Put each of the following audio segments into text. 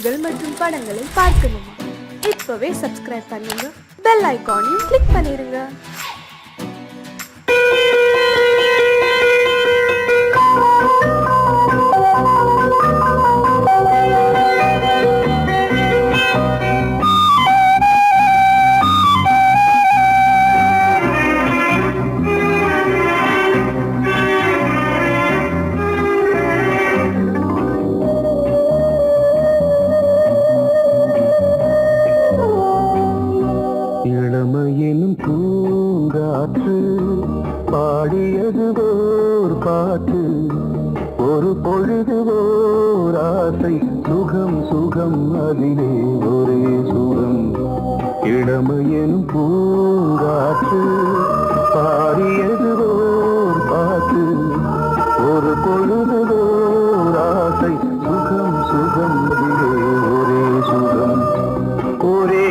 பாடல்கள் மற்றும் படங்களை பார்க்கணுமா? இப்பவே சப்ஸ்கிரைப் பண்ணுங்க, பெல் ஐகானையும் கிளிக் பண்ணிருங்க. இளமையினும் பூங்காற்று பாடியது ஓர் பாட்டு, ஒரு பொழுது ஓர் ஆசை, சுகம் சுகம் அதிலே ஒரே சுகம். இளமையினும் பூங்காற்று பாடியது ஓர் பாட்டு, ஒரு பொழுது ஓர் ஆசை, சுகம் சுகம் அதிலே ஒரே சுகம். ஒரே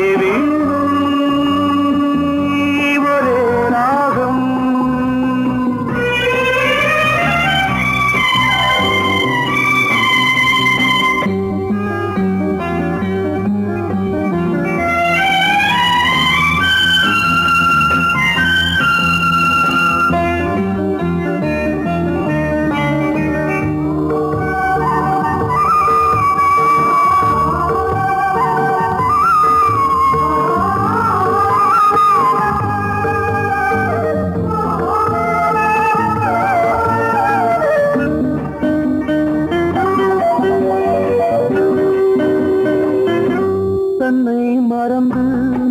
தன்னை மறந்து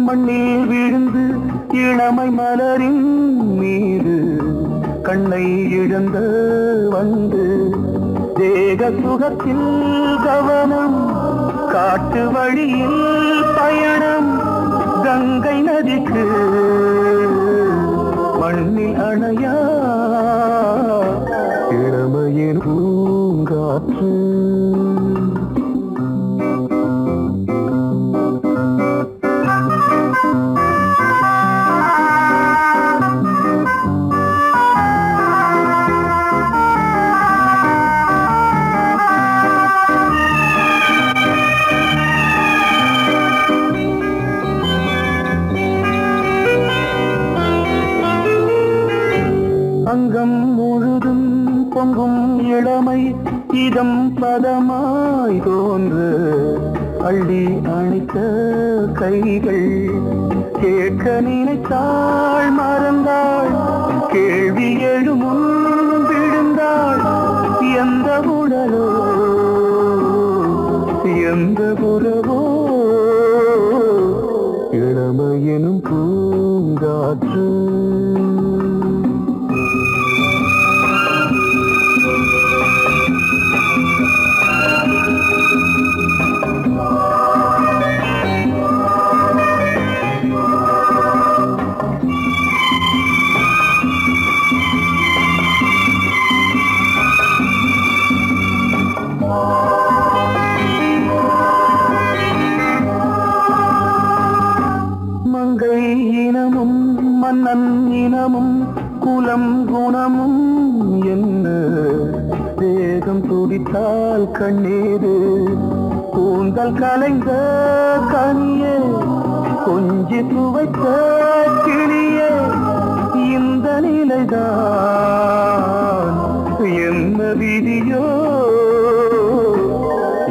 மண்ணில் விழுந்து இளமை மலரின் மீது கண்ணை இழந்த வந்து தேக சுகத்தில் கவனம், காட்டு வழியில் பயணம், கங்கை நதிக்கு மண்ணில் அணையா இளமையின் பூங்காற்று. அங்கம் முழுதும் பொங்கும் இளமை, இதம் பதமாய் தோன்று அள்ளி அணைத்த கைகள், கேட்க நினைத்தாள் மறந்தாள், கேள்வி எழுமுன் விழுந்தாள். எந்த உடலோ எந்த புறவோ இளமையெனும் பூங்காற்று. மங்கை இனமும் மன்னன் இனமும் குலம் குணமும் என்ன, தேகம் துடித்தால் கண்ணீரு, கூந்தல் கலைந்த கனியே, கொஞ்சி துவைத்த கிளியே, இந்த நிலைதான் என்ன விதியோ.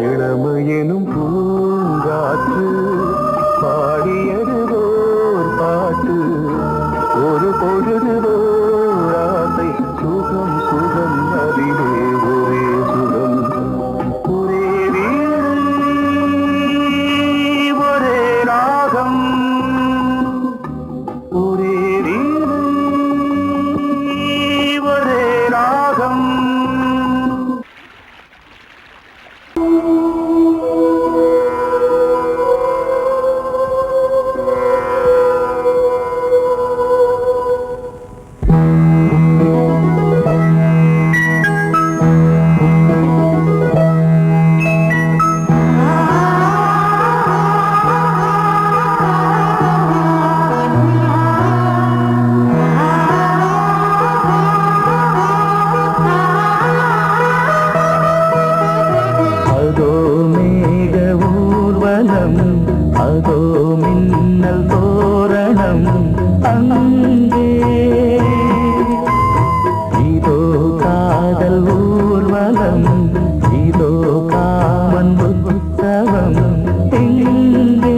இளமையெனும் பூங்காற்று பாடியது ஓர் பாட்டு, ஒரு பொழுது ஓர் ஆசை, சுகம் சுகம் அதிலே ஒரே சுகம். ஒரே வீடு ஒரே ராகம், ஒரே வீடு ஒரே ராகம். உற்சவம் இங்கே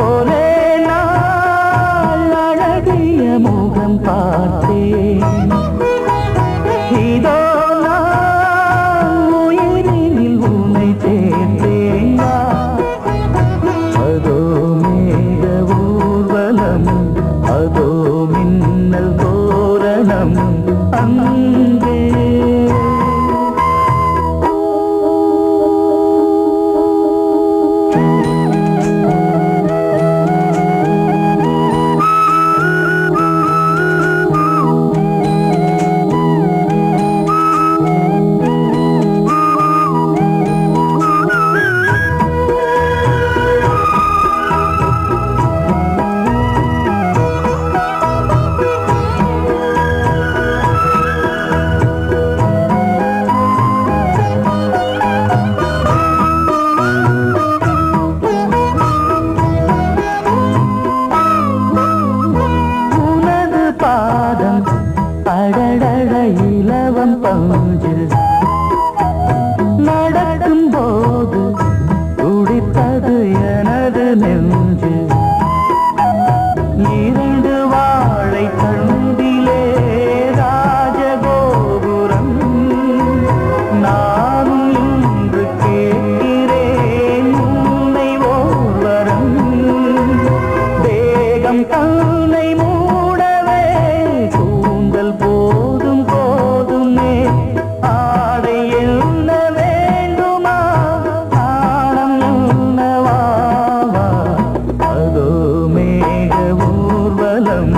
ஒரே நாள் அழகிய முகம் பார்த்தேன் இதோ நான் உயிரினில் உன்னை சேர்த்தேன் அதோ மேக ஊர்வலம் அதோ மின்னல் தோரணம் அங்கே அடடட இலவம் பஞ்சு நடக்கும் போது துடிப்பது எனது நெஞ்சு இரண்டு வாழை தண்டிலே ராஜகோபுரம் நானும் இன்று கேட்கிறேன் உன்னை ஓர்வரம் தேகம் தன்னை மூடவே கூந்தல் போதும் போதுமே ஆடை என்ன வேண்டுமா ஆடம் என்னவா அதோ மேக ஊர்வலம்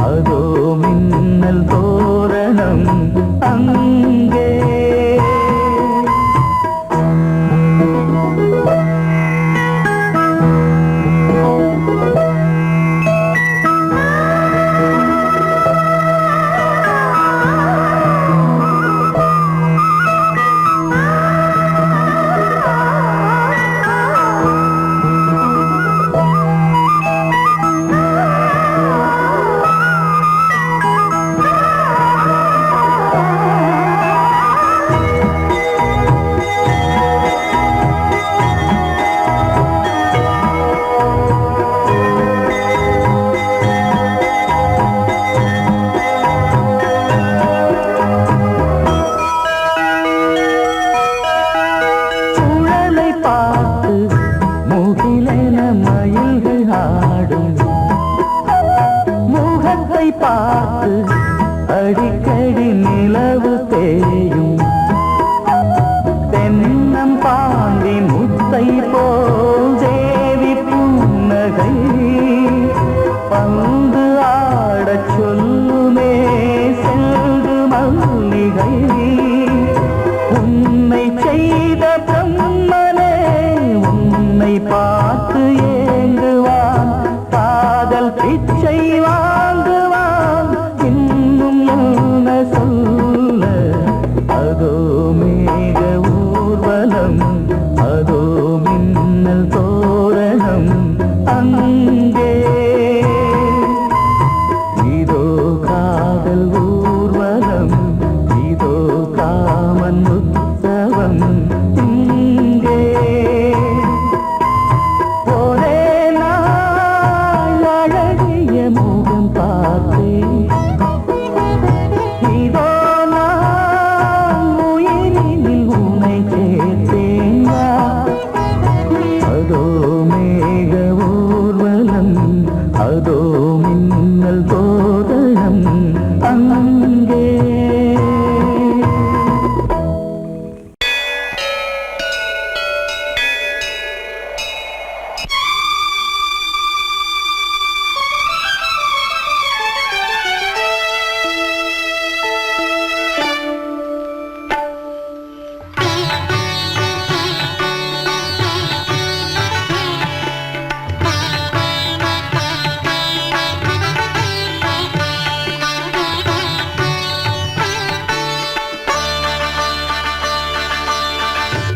அதோ மின்னல் தோரணம் அங்கே மயில்கள் ஆடும் முகத்தை பார்த்து அடிக்கடி நிலவு தேயும் தென்னம் பாண்டி முத்தை போல் தேவி புன்னகை பந்து ஆடச் சொல்லுமே செல்து மல்லிகை உன்னை செய்த பிரம்மனே உன்னை பார்த்து ஏங்குவான் காதல் பிச்சை வாங்குவான் இன்னும் என்ன சொல்ல அதோ மேக ஊர்வலம் அதோ மின்னல் தோரணம் அங்கே இதோ காதல் ஊர்வலம் இதோ காமன் உற்சவம் இங்கே ஒரே நாள் அழகிய முகம் பார்த்தேன் இதோ நான் உயிரினில் உன்னை சேர்த்தேன் அதோ மேக ஊர்வலம் அதோ மின்னல் தோரணம் அங்கே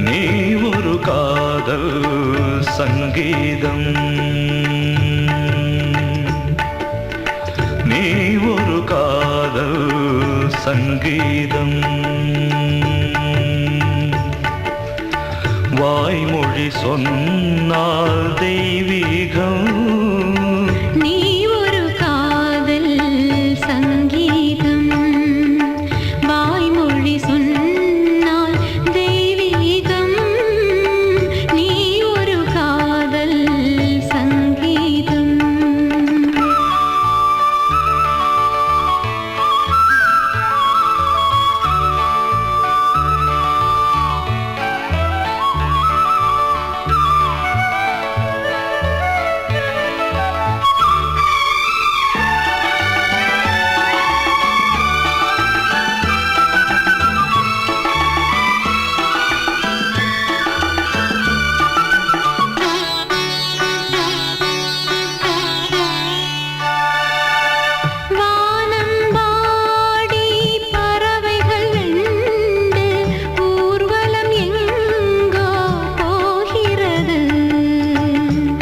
நீ ஒரு காதல் சங்கீதம் நீ ஒரு காதல் சங்கீதம் வாய்மொழி சொன்னால் தெய்வீகம். நீ ஒரு காதல் சங்கீதம். வாய்மொழி சொன்னால் தெய்வீகம். நீ ஒரு காதல் சங்கீதம்.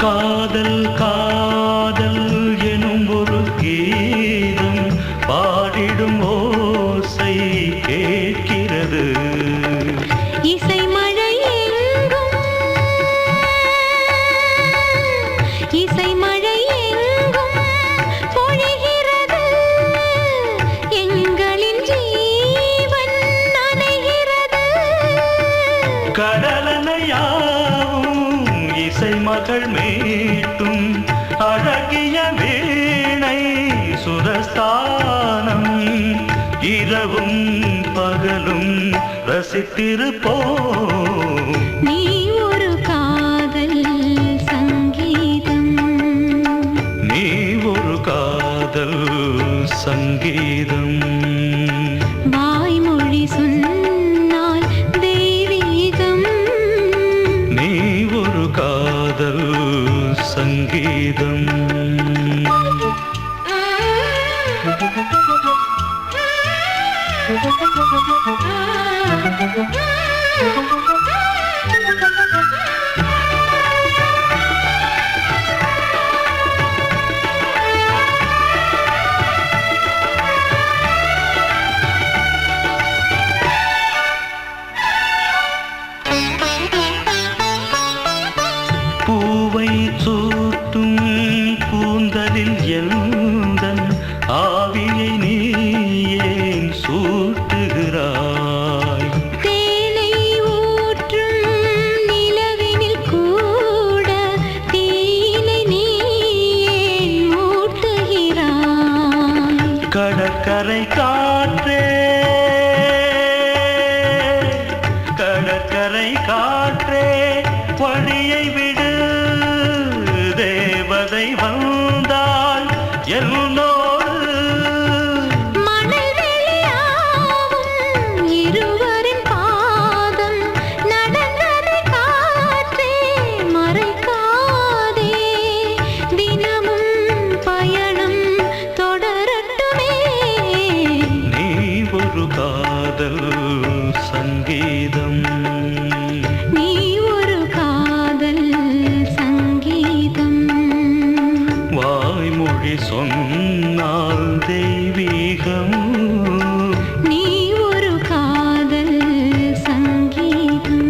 காதல் காதல் எனும் ஒரு கீதம் பாடிடும் ஓசை கேட்கிறது. இசை மழை எங்கும் இசை மழை எங்கும் பொழிகிறது. எங்களின் ஜீவன் நனைகிறது. கடலனையாவும் இசை மகள் மீட்டும் அழகிய வீணை சுரஸ்தானம். இரவும் பகலும் ரசித்திருப்போம். நீ ஒரு காதல் சங்கீதம். நீ ஒரு காதல் சங்கீதம். வாய்மொழி சொன்னால் தெய்வீகம். நீ ஒரு காதல் சங்கீதம். பூவை சூட்டும் கூந்தலில் எந்தன் ஆவியை நீ ஏன் சூட்டுகிறாய்? தேனை ஊற்றும் நிலவினில் கூட தீனை நீ ஏன் மூட்டுகிறாய்? கடற்கரை காற்றே கடற்கரை காற்றே வழியை விடு. தேவதை வந்தால் என்னோடு மணல் வெளியாகும் இருவரின் பாதம் நடந்ததை காற்றே மறைக்காதே. தினமும் பயணம் தொடரட்டுமே. நீ ஒரு காதல் சங்கீதம். நீ ஒரு காதல் சங்கீதம். வாய்மொழி சொன்னால் தெய்வீகம். நீ ஒரு காதல் சங்கீதம்.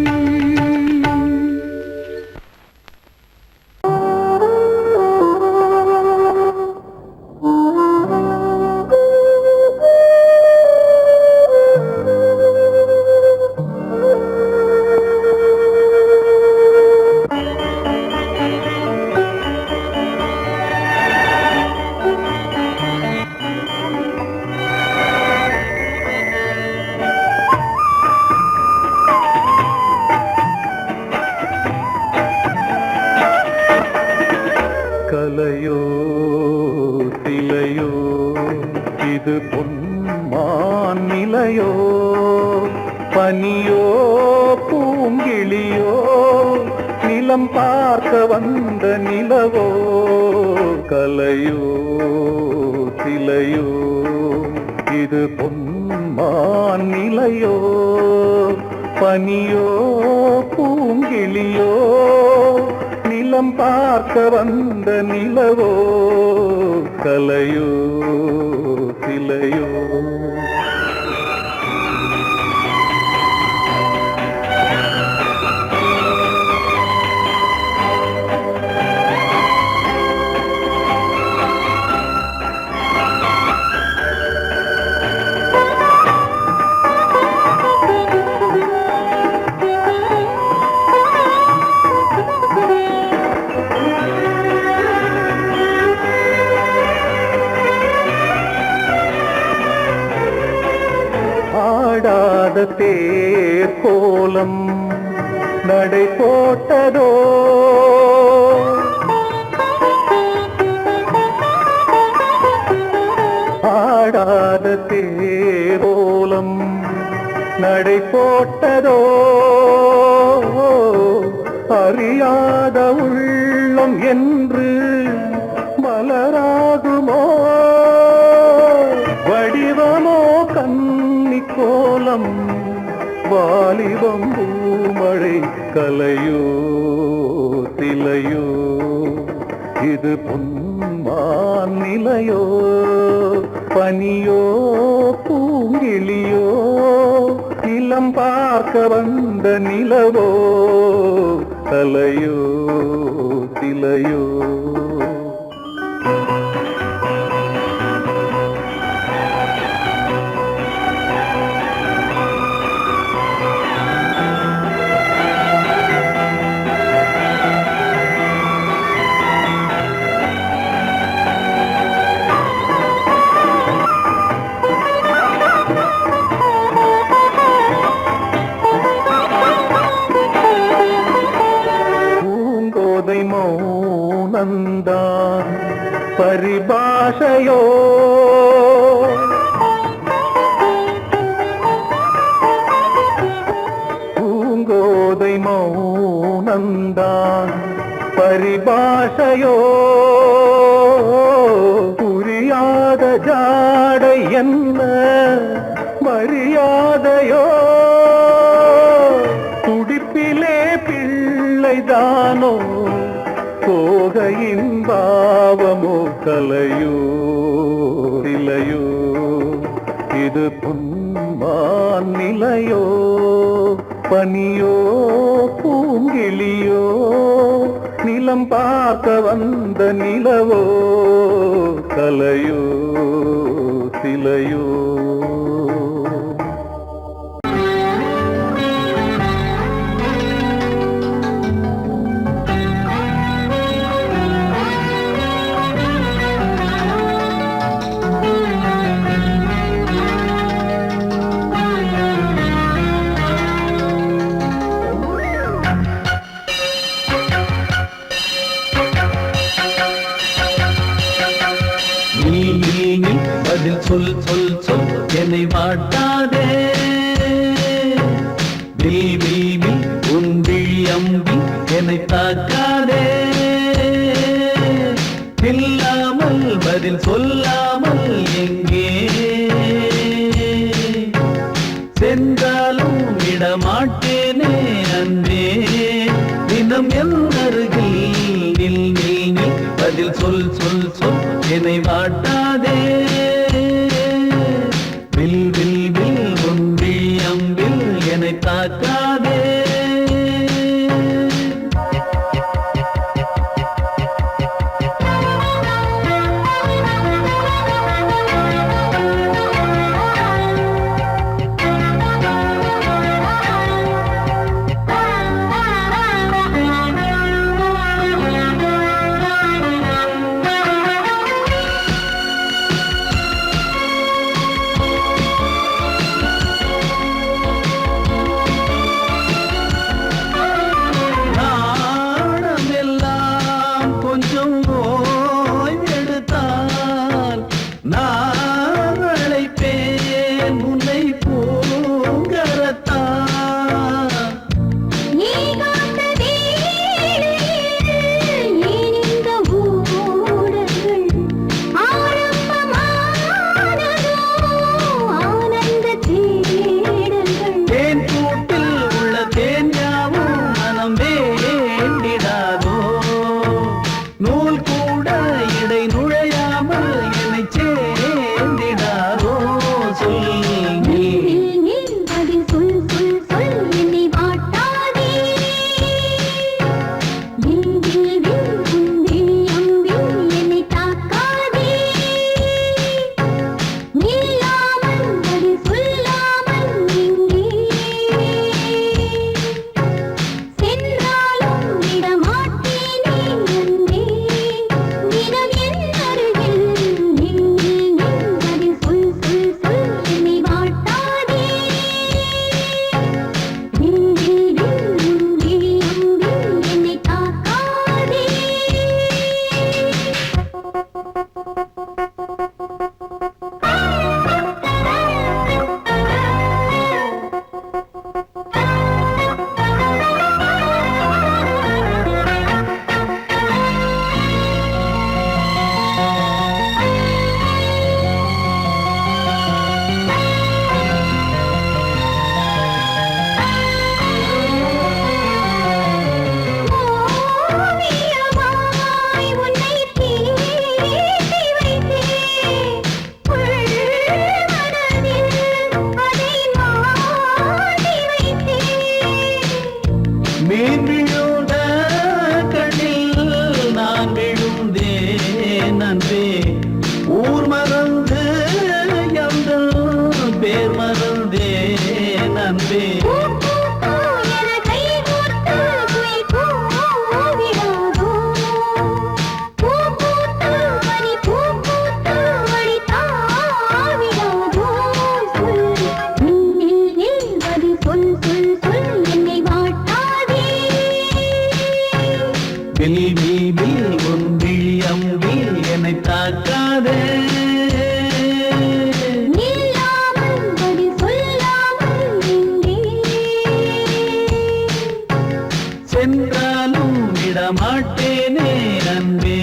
கலையோ சிலையோ இது பொன்மான் நிலையோ, பனியோ பூங்கிளியோ, நிலம் பார்க்க வந்த நிலவோ. கலையோ சிலையோ இது பொன்மான் நிலையோ, பனியோ பூங்கிளியோ, நிலம் பார்க்க வந்த நிலவோ. கலையோ சிலையோ தேர் கோலம் நடை போட்டதோ ஆடாத தேரோலம் நடை போட்டதோ அறியாத உள்ளம் என்று மலராகுமோ வடிவமோ கன்னி கோலம் வாலிபம் பூமழை கலையோ திலையோ இது பொன்மான் நிலையோ பனியோ பூங்கிளியோ நிலம் பார்க்க வந்த நிலவோ கலையோ திலையோ மௌனந்தான் பரிபாஷையோ பூங்கோதை மௌனந்தான் பரிபாஷையோ புரியாத ஜாடை என்ன மரியாதையோ துடிப்பிலே பிள்ளைதானோ கோகையின் பாவமோ கலையோ இலையோ இது பொன்மான் நிலையோ பனியோ பூங்கிளியோ நிலம் பார்க்க வந்த நிலவோ கலையோ சிலையோ பதில் சொல் சொல் சொல் என்னை வாட்டாதே தேவி உன் விழி அம்பி என்னை தாக்காதே இல்லாமல் பதில் சொல்லாமல் எங்கே சென்றாலும் விடமாட்டேனே அன்பே தினம் என் அருகில் நில் நில் நில் பதில் சொல் சொல் சொல் என்னை வாட்டாதே வில் வில் வில் ஒன்றி அம்பில் என்னை தாக்காதே மீன் விழுந்த கண்ணில் நான் விழுந்தேன் அன்பே. ஊர் மறந்து எங்கள் பேர் மறந்தேன் அன்பே. என்னை தாக்காதே சென்றாலும் விடமாட்டேனே அன்பே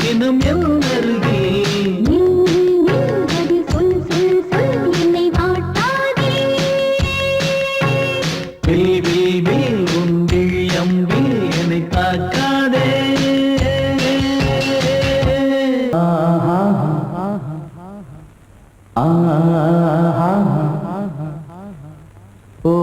தினம் என் அருகில். வில் வில் வில் உன் விழியம்பில் என்னை தாக்காதே. ஓ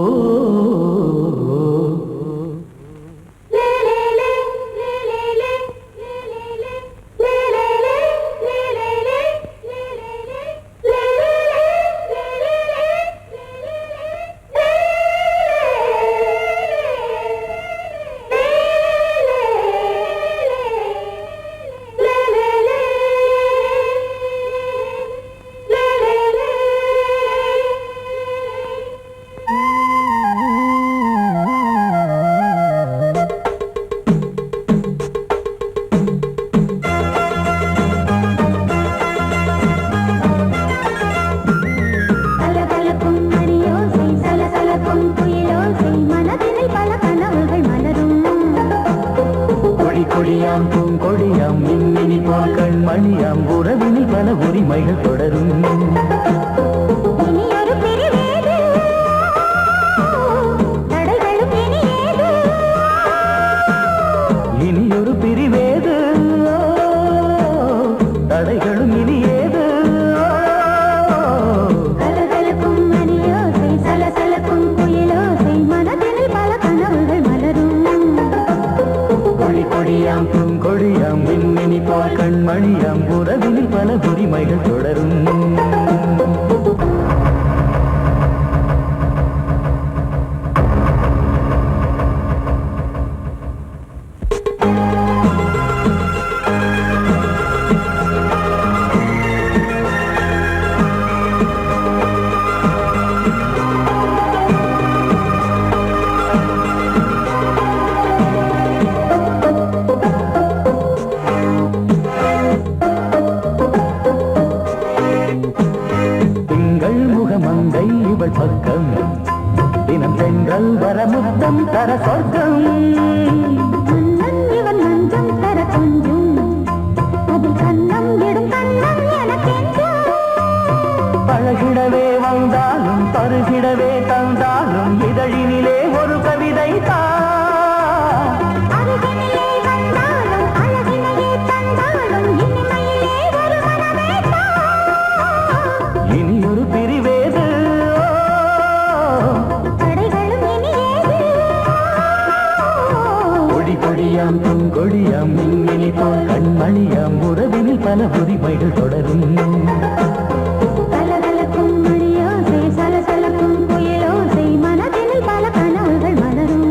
கொடியாம் பூங்கொடியாம் மின்மினி போல் கண்மணியாம் உறவினில் பல உரிமைகள் தொடரும். இனியொரு பிரிவேது தடைகளும் இனியேது. கொடியாம் பூங்கொடியாம் மின்மினி போல் கண்மணியாம் உறவினில் பல உரிமைகள் தொடரும். மங்கை இவள் பக்கம் தினம் சென்றல் வரமுத்தம் தர சொர்க்கம். இவன் நஞ்சம் தர கொஞ்சம் அதில் கண்ணம் இடும் கண்ணம் எனக்கென்றும். பழகிடவே வந்தாலும் பருகிடவே தந்தாலும் இதழினிலே ஒரு கவிதை தான். இனியொரு பிரிவேது கொடி கொடியாம் பூங்கொடியாம் மின்மினி போல் கண்மணியாம் உறவினில் பல உரிமைகள் தொடரும். சலசலக்கும் புயலோசை மனதினில் பல கனவுகள் மலரும்.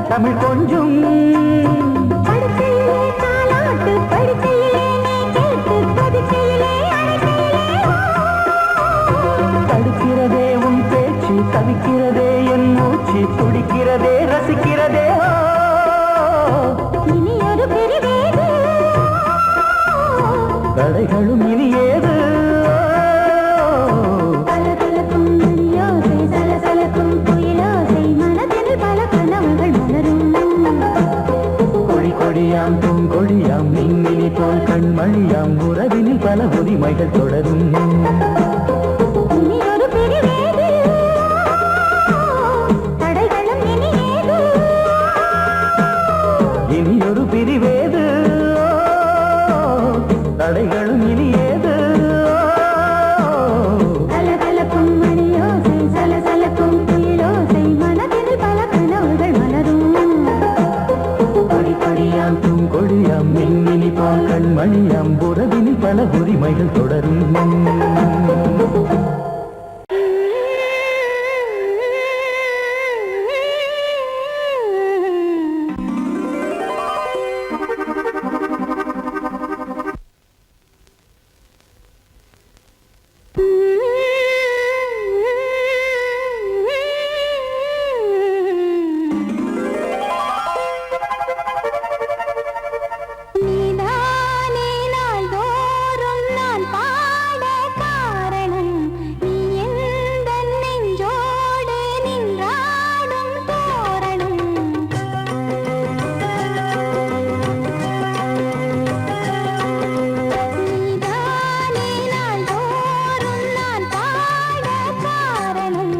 தமிழ் கொஞ்சம் தவிக்கிறதே என் மூச்சு துடிக்கிறதே ரசிக்கிறதே இனி ஒரு பிரிவேது தடைகளும் இனி ஏது கலகலக்கும் மணியோசை சலசலக்கும் குயிலோசை மனதில் பல கனவுகள் மலரும் கொடி கொடியாம் பூங்கொடியாம் மின்மினி போல் கண்மணியாம் உறவினில் பல உரிமைகள் தொடரும் இனி ஒரு பிரிவேது தடைகளும் இனி ஏது இனி ஒரு பிரிவேது தடைகளும் இனி ஏது கலகலக்கும் மணியோசை சலசலக்கும் குயிலோசை மனதில் பல கனவுகள் மலரும் கொடி கொடியாம் பூங்கொடியாம் மின்மினி போல் கண்மணியாம் உறவினில் பல உரிமைகள் தொடரும் நீதானே நாள்தோறும் நான் பாட காரணம் நீ எந்தன் நெஞ்சோடு நின்றாடும் தோரணம் நீதானே நாள்தோறும் நான் பாட காரணம்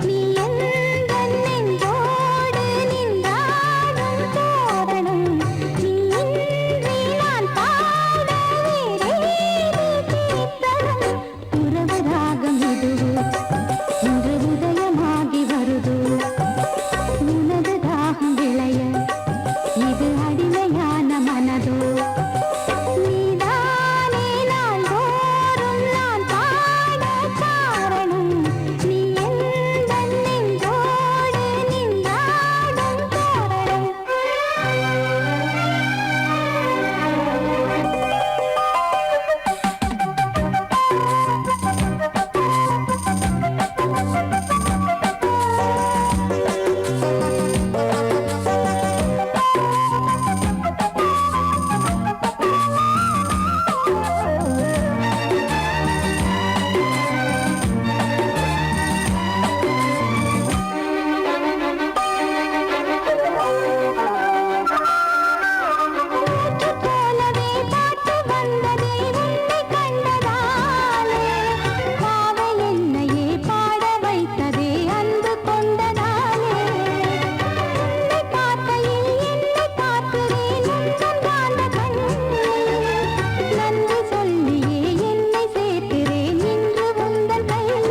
நீ எந்தன் நெஞ்சோடு நின்றாடும் தோரணம் நீ இன்றி நான் பாட வேறேது கீர்த்தனம் உறவு ராகம் இதுவோ இன்று உதயமாகி வருதோ உனது தாகம் விளைய இது அடிமையான மனதோ நீதானே நாள்தோறும் நான் பாட காரணம் நீ எந்தன் நெஞ்சோடு நின்றாடும் தோரணம் போலவே பாட்டு வந்ததே உன்னை கண்டதாலே பாவை என்னையே பாட வைத்ததே அன்பு கொண்டதாலே உன்னை பார்க்கையில் என்னை பார்க்கிறேன் உந்தன் காந்த கண்ணில் நன்றி சொல்லியே என்னை சேர்க்கிறேன் இன்று உந்தன் கையில்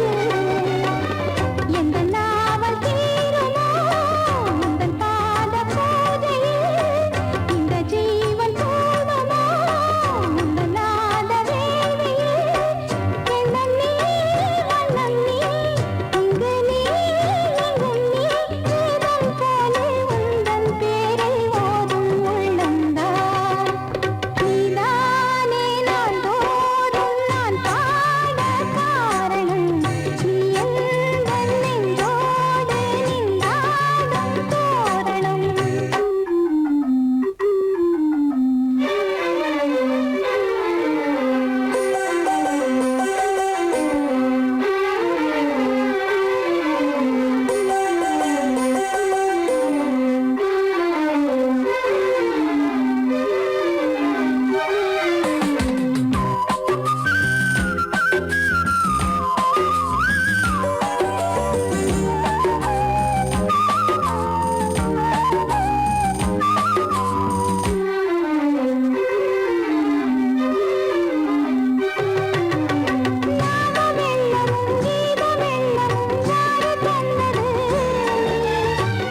எந்த நாவல் தீருமோ உந்தன் பாத பூஜையில் இந்த ஜீவன் போதுமோ உந்தன் நாத வேளையில் எண்ணம் நீ வண்ணம் நீ இங்கு நீ எங்கும் நீ வேதம் போலே உந்தன் பேரை ஓதும் உள்ளம்தான் நீதானே நாள்தோறும் நான் பாட காரணம் நீ எந்தன் நெஞ்சோடு நின்றாடும் தோரணம் நாதமெல்லமும் கீதமெல்லமும் யாரு தந்தது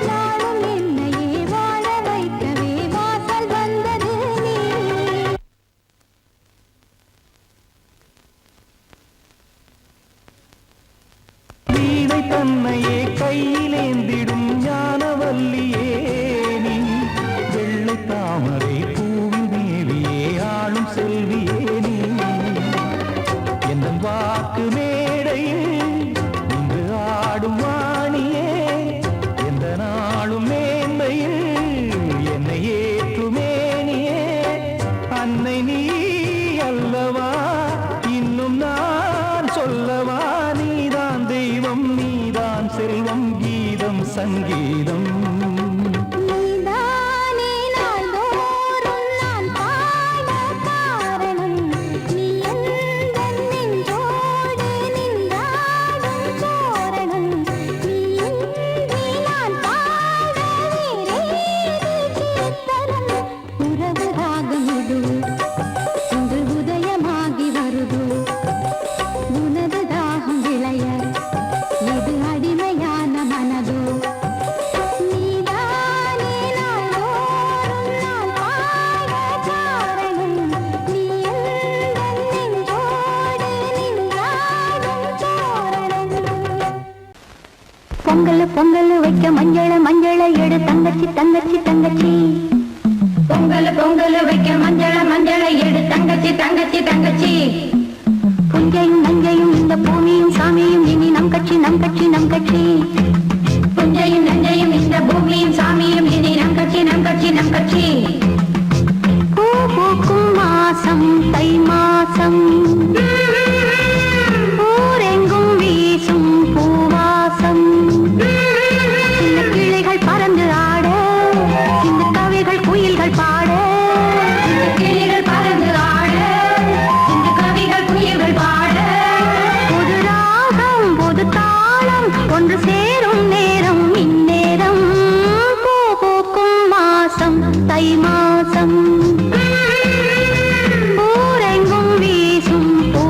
நாளும் என்னையே வாழ வைக்கவே வாசல் வந்தது நீ வீணை தன்னையே கையிலேந்திடும் ஞானவல்லியே நீ வெள்ளை தாமரை பூவின் தேவியே ஆளும் செல்வியே நீ எந்தன் வாக்கு மேடையில் இன்று ஆடும் தெய்வம் நீதான் செல்வம் கீதம் சங்கீதம் நீதானே நாள்தோறும் நான் பாட காரணம் நீ எந்தன் நெஞ்சோடு நின்றாடும் தோரணம் நீ இன்றி நான் பாட வேறேது கீர்த்தனம் உறவு ராகம் இது இன்று உதயமாகி வருது உனது தாகம் விளைய இது அடிமையான மனதோ நீதானே நாள்தோறும் நான் பாட காரணம் நீ எந்தன் நெஞ்சோடு நின்றாடும் தோரணம் பொங்கல் பொங்கல் வைக்க மஞ்சள மஞ்சள எடு தங்கச்சி தங்கச்சி தங்கச்சி பொங்கல் பொங்கல் வைக்க மஞ்சள மஞ்சள எடு தங்கச்சி தங்கச்சி தங்கச்சி புஞ்சையும் நஞ்சையும் இந்த பூமியும் சாமியும் இனி நம் கட்சி நம் கட்சி நம் கட்சி புஞ்சையும் நஞ்சையும் இந்த பூமியும் சாமியும் இனி நம் கட்சி நம் கட்சி நம் கட்சி பூ பூக்கும் மாசம் தை மாசம் ஊரெங்கும் வீசும் பூவாசம் சின்ன கிளிகள் பறந்து ஆட சின்ன கவிகள் குயில்கள் பாட சின்ன கிளிகள் பறந்து ஆட சின்ன கவிகள் குயில்கள் பாட புது ராகம் புது தாளம் ஒன்று சேரும் நேரம் இந்நேரம் பூ பூக்கும் மாசம் தை மாசம் ஊரெங்கும் வீசும் பூ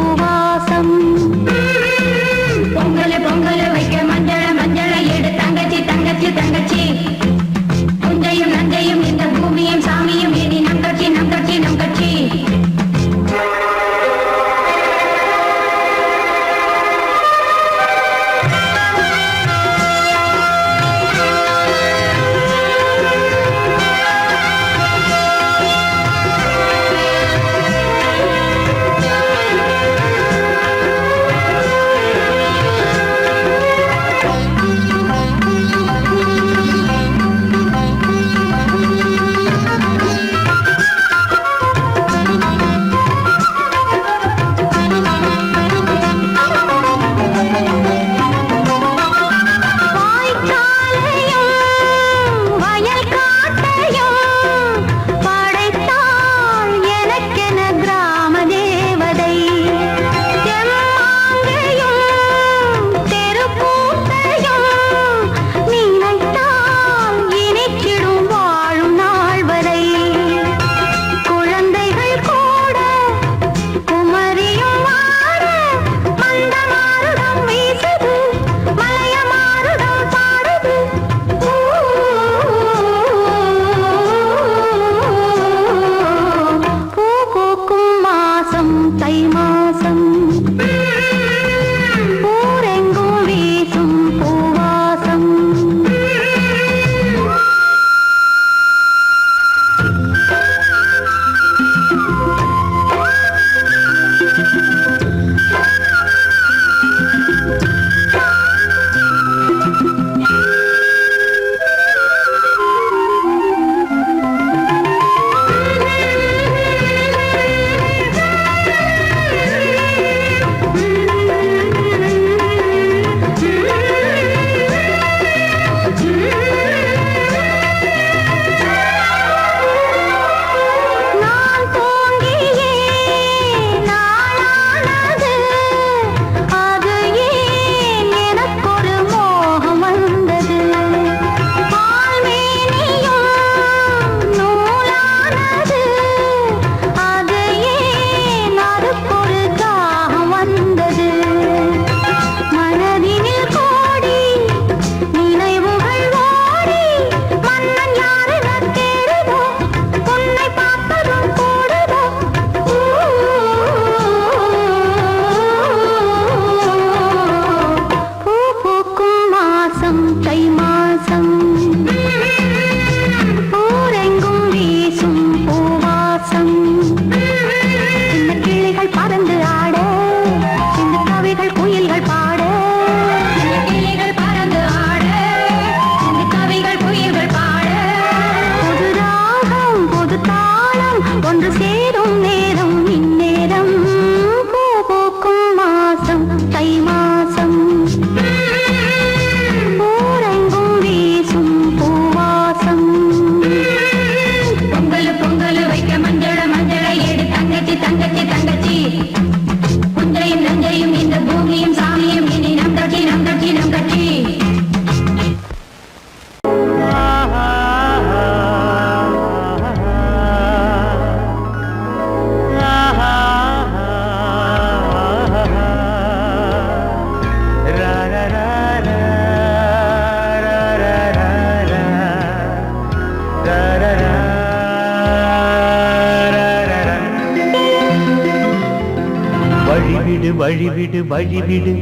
வழிவிடு வழிவிடு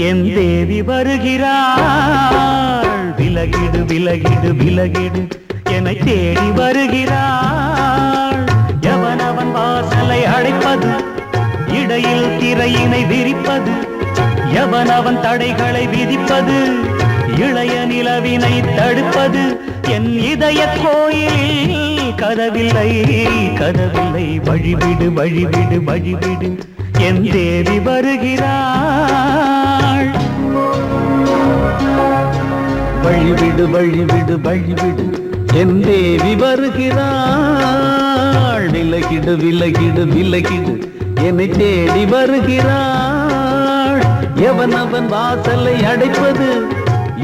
என் தேவி வருகிறாள் விலகிடு விலகிடு விலகிடு என்னை தேடி வருகிறாள் எவனவன் வாசலை அடைப்பது இடையில் திரையினை விரிப்பது எவனவன் தடைகளை விதிப்பது இளைய நிலவினை தடுப்பது என் இதய கோயில் கதவில்லை கதவில்லை வழிவிடு வழிவிடு வழிவிடு என் தேவி வருகிறாள் வழிவிடு வழிவிடு வழிவிடு என் தேவி வருகிறாள் விலகிடு விலகிடு விலகிடு என்னை தேடி வருகிறாள் எவனவன் வாசலை அடைப்பது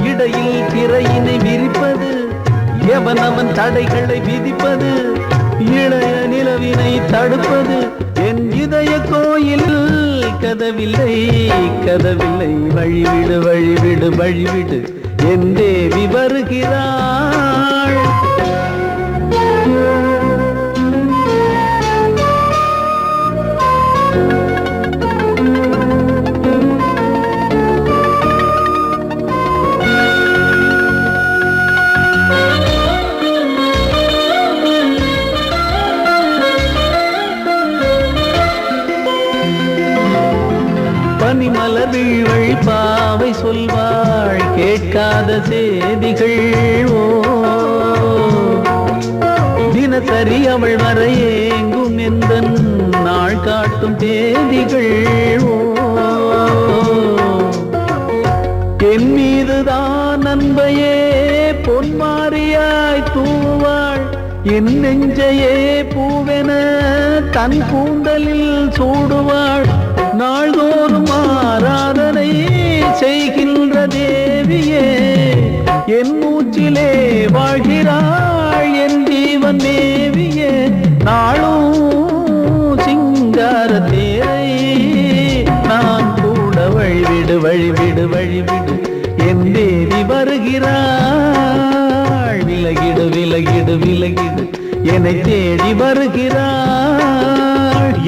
இடையில் திரையினை விரிப்பது எவனவன் தடைகளை விதிப்பது இளைய நிலவினை தடுப்பது என் இதய கோயில் கதவில்லை கதவில்லை வழிவிடு வழிவிடு வழிவிடு என் தேவி வருகிறாள் பனிமலர் வீழ்வழி பாவை சொல்வாள் கேட்காத செய்திகள் ஓ தினசரி அவள் வர ஏங்கும் எந்த நாள் காட்டும் தேதிகள் ஓ என் மீதுதான் அன்பையே பொன்மாரியாய் தூவாள் என் நெஞ்சையே பூவென தன் கூந்தலில் சூடுவாள் நாள்தோறும் ஆராதனை செய்கின்ற தேவியே என் மூச்சிலே வாழ்கிறாள் என் ஜீவன் தேவியே நாளும் சிங்கார தேரை நான் கூட வழிவிடு வழிவிடு வழிவிடு என் தேவி வருகிறாள் விலகிடு விலகிடு விலகிடு என்னை தேடி வருகிறாள்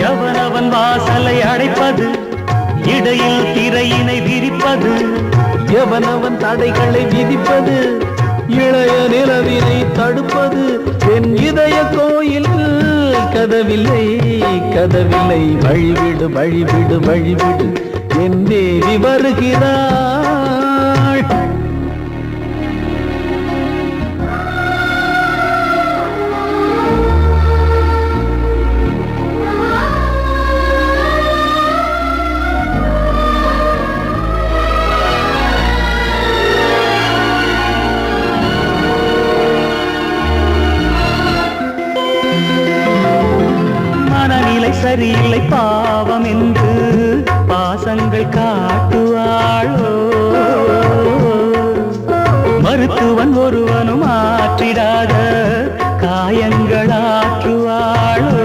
எவனவன் வாசலை அடைப்பது இடையில் திரையினை விரிப்பது எவனவன் தடைகளை விதிப்பது இளைய நிலவினை தடுப்பது என் இதய கோயில் கதவில்லை கதவில்லை வழிவிடு வழிவிடு வழிவிடு என் தேவி வருகிறாள் சரியில்லை பாவம் என்று பாசங்கள் காட்டுவாளோ மருத்துவன் ஒருவனும் ஆற்றிடாத காயங்கள் ஆற்றுவாளோ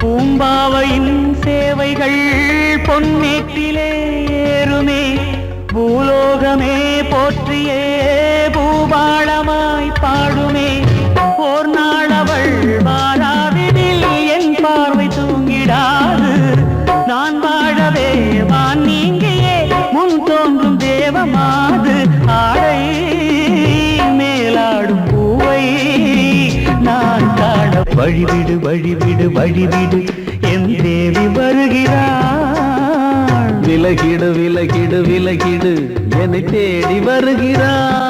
பூம்பாவையின் சேவைகள் பொன்னேற்றிலே ஏறுமே பூலோகமே போற்றியே பூபாளமாய் பாடுமே ஓர் நாள் அவள் வாராவிடில் என் பார்வை தூங்கிடாது நான் வாழவே வான் நீங்கியே முன் தோன்றும் தேவமாது ஆடை மேலாடும் பூவை நான் காண வழிவிடு வழிவிடு வழிவிடு என் தேவி வருகிறாள் விலகிடு விலகிடு விலகிடு என்னை தேடி வருகிறாள்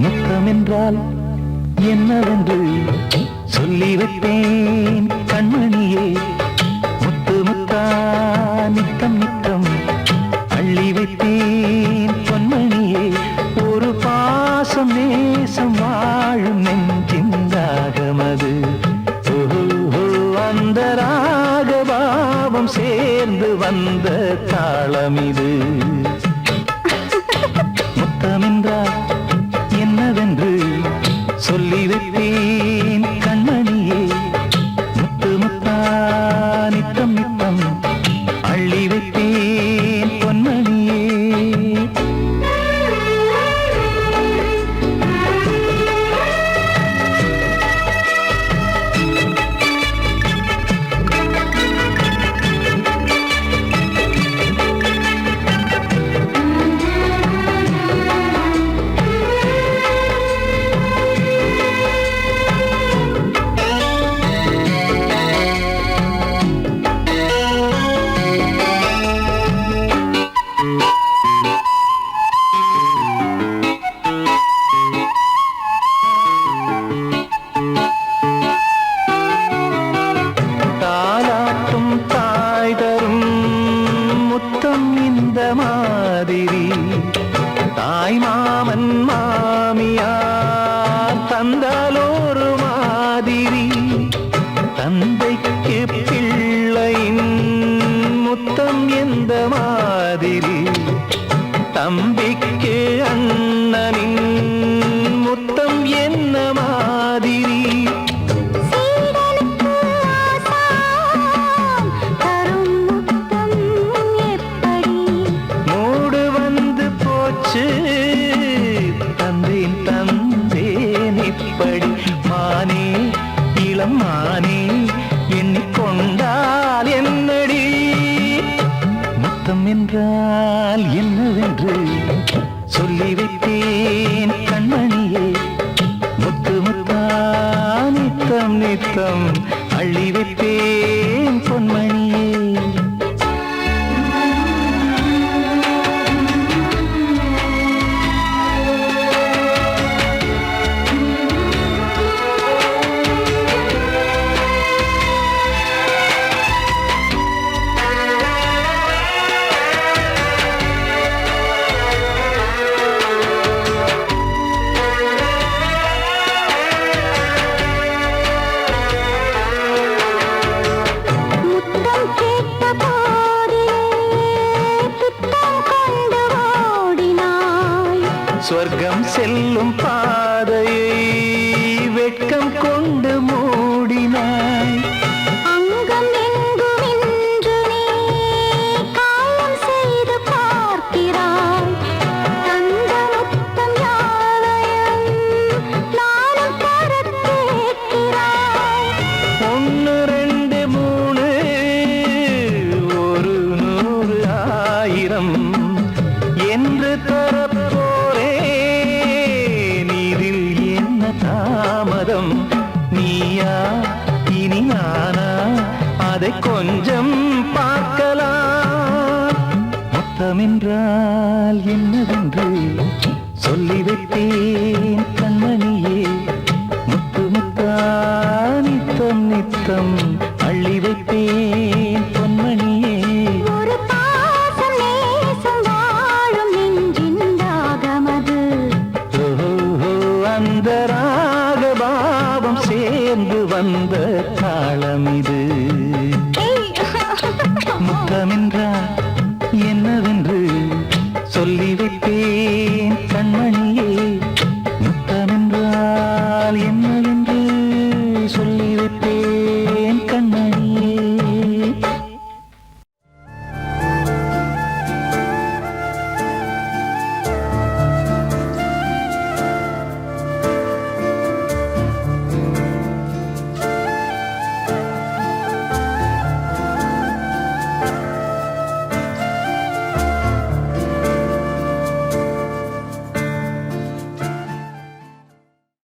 முத்தமென்றால் என்னவென்று சொல்லி வைத்தேன் கண்மணியே முத்து முத்தா நித்தம் நித்தம் அள்ளி வைத்தேன் பொன்மணியே ஒரு பாசம் நேசம் வாழும் நெஞ்சின் தாகமது ஓ பாவம் சேர்ந்து வந்த தாளம் இது. முத்தமென்றால் என்னவென்று சொல்லி வைத்தேன் கண்மணியே. முத்து முத்தா நித்தம் நித்தம் அள்ளி வைத்தேன் பொன்மணியே. தாலாட்டும் தாய் தரும் முத்தம் இந்த மாதிரி தாய் மாமன் மாமியார் தந்தாலோரு மாதிரி. தந்தைக்கு பிள்ளையின் முத்தம் எந்த மாதிரி தம்பிக்கு அண்ணனின் முத்தம் என்ன மாதிரி. சீடனுக்கு ஆசான் தரும் முத்தம் எப்படி? மூடு வந்து போச்சு தந்தேன் தந்தேன் இப்படி. மானே இளம் மானே எண்ணிக்கொண்டால் என்னடி. முத்தம் என்றால் என்னவென்று சொல்லி வைத்தேன் கண்மணியே. முத்து முத்தா நித்தம் நித்தம் அள்ளி வைத்தேன் பொன்மணியே. முத்தம் கேட்ட போதிலே துத்தம் கொண்டு ஓடினாய். சொர்க்கம் செல்லும் பாதையை வெட்கம் கொண்டு மூடினாய். அங்கம் எங்கும் இன்று நீ காயம் செய்து பார்க்கிறாய். தந்த முத்தம் யாவையும் நானும் தரக் கேட்கிறாய். 1 2 3 ஒரு 100 1000 என்று தரப்போரேன். இதில் என்ன தாமதம்? நீயா இனி நானா அதை கொஞ்சம் பார்க்கலாம். முத்தமென்றால் என்னவென்று சொல்லி வைத்தேன் கண்மணியே. முத்து முத்தா நித்தம் நித்தம் அள்ளி வைத்தேன் பொன்மணியே. ஒரு பாசம் நேசம் வாழும் நெஞ்சின் ராகமது. ஓஹோ, அந்த ராக பாவம் சேர்ந்து வந்த தாளம் இது. முத்தமென்றால் என்னவென்று சொல்லி வைத்தேன் கண்மணியே. முத்தமென்றால் என்னவென்று சொல்லி வைத்தேன்